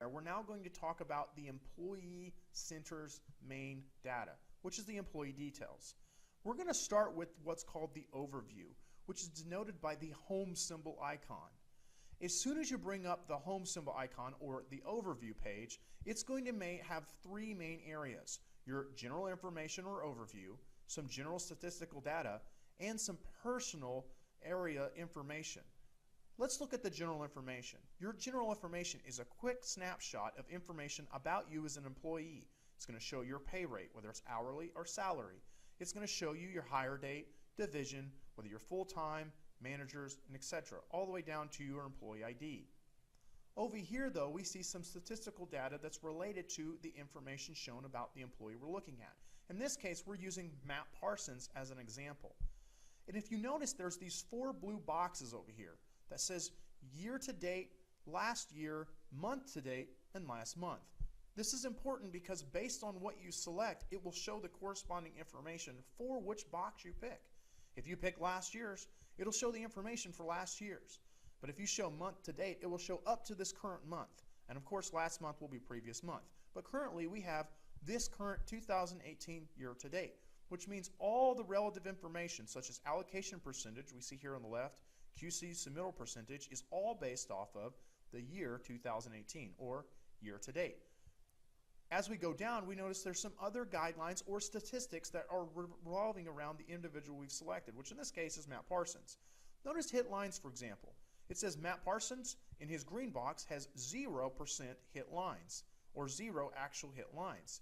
we're now going to talk about the employee center's main data, which is the employee details. We're going to start with what's called the overview, which is denoted by the home symbol icon. As soon as you bring up the home symbol icon or the overview page, it's going to have three main areas: your general information or overview, some general statistical data, and some personal area information. Let's look at the general information. Your general information is a quick snapshot of information about you as an employee. It's going to show your pay rate, whether it's hourly or salary. It's going to show you your hire date, division, whether you're full-time, managers, and etc., all the way down to your employee ID. Over here, though, we see some statistical data that's related to the information shown about the employee we're looking at. In this case, we're using Matt Parsons as an example. And if you notice, there's these four blue boxes over here that says year to date, last year, month to date, and last month. This is important because based on what you select, it will show the corresponding information for which box you pick. If you pick last year's, it'll show the information for last year's. But if you show month to date, it will show up to this current month. And of course, last month will be previous month. But currently, we have this current 2018 year to date, which means all the relative information, such as allocation percentage, we see here on the left, QC submittal percentage, is all based off of the year 2018 or year to date. As we go down, we notice there's some other guidelines or statistics that are revolving around the individual we've selected, which in this case is Matt Parsons. Notice hit lines, for example. It says Matt Parsons in his green box has 0% hit lines, or 0 actual hit lines.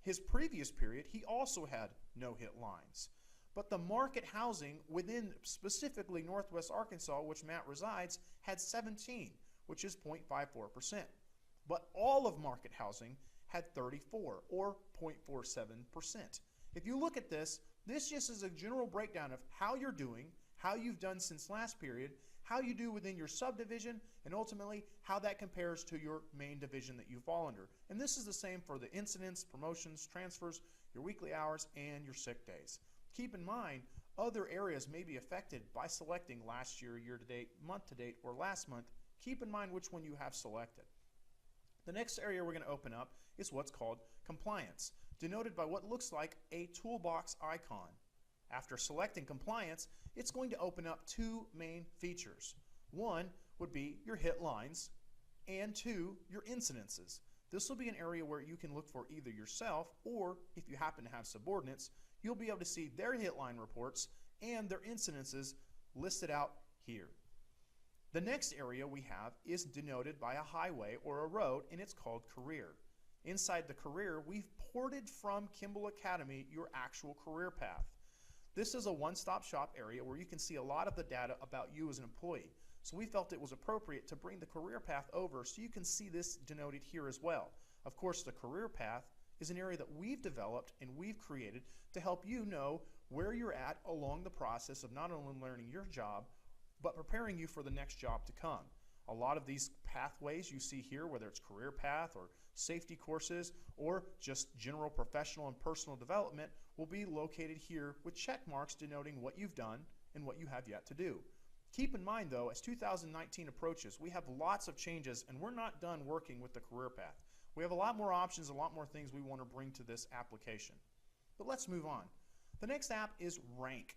His previous period, he also had no hit lines. But the market housing within specifically Northwest Arkansas, which Matt resides, had 17, which is 0.54%. But all of market housing had 34, or 0.47%. If you look at this, this just is a general breakdown of how you're doing, how you've done since last period, how you do within your subdivision, and ultimately how that compares to your main division that you fall under. And this is the same for the incidents, promotions, transfers, your weekly hours, and your sick days. Keep in mind, other areas may be affected by selecting last year, year to date, month to date, or last month. Keep in mind which one you have selected. The next area we're going to open up is what's called compliance, denoted by what looks like a toolbox icon. After selecting compliance, it's going to open up two main features. One would be your hit lines, and two, your incidences. This will be an area where you can look for either yourself, or if you happen to have subordinates, you'll be able to see their hit line reports and their incidences listed out here. The next area we have is denoted by a highway or a road, and it's called career. Inside the career, we've ported from Kimbel Academy your actual career path. This is a one-stop shop area where you can see a lot of the data about you as an employee. So we felt it was appropriate to bring the career path over so you can see this denoted here as well. Of course, the career path is an area that we've developed and we've created to help you know where you're at along the process of not only learning your job, but preparing you for the next job to come. A lot of these pathways you see here, whether it's career path or safety courses or just general professional and personal development, will be located here with check marks denoting what you've done and what you have yet to do. Keep in mind though, as 2019 approaches, we have lots of changes and we're not done working with the career path. We have a lot more options, a lot more things we want to bring to this application. But let's move on. The next app is rank.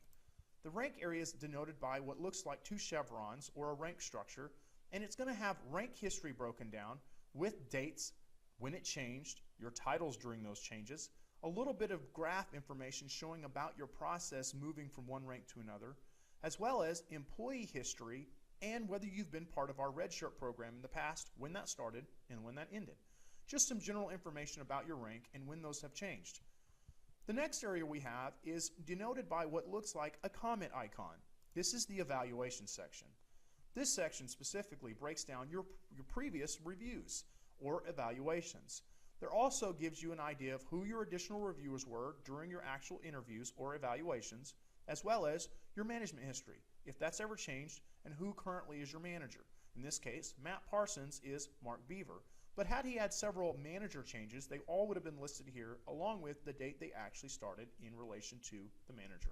The rank area is denoted by what looks like two chevrons or a rank structure, and it's going to have rank history broken down with dates, when it changed, your titles during those changes, a little bit of graph information showing about your process moving from one rank to another, as well as employee history and whether you've been part of our Red Shirt program in the past, when that started and when that ended. Just some general information about your rank and when those have changed. The next area we have is denoted by what looks like a comment icon. This is the evaluation section. This section specifically breaks down your previous reviews or evaluations. There also gives you an idea of who your additional reviewers were during your actual interviews or evaluations, as well as your management history, if that's ever changed, and who currently is your manager. In this case, Matt Parsons is Mark Beaver, but had he had several manager changes, they all would have been listed here along with the date they actually started in relation to the manager.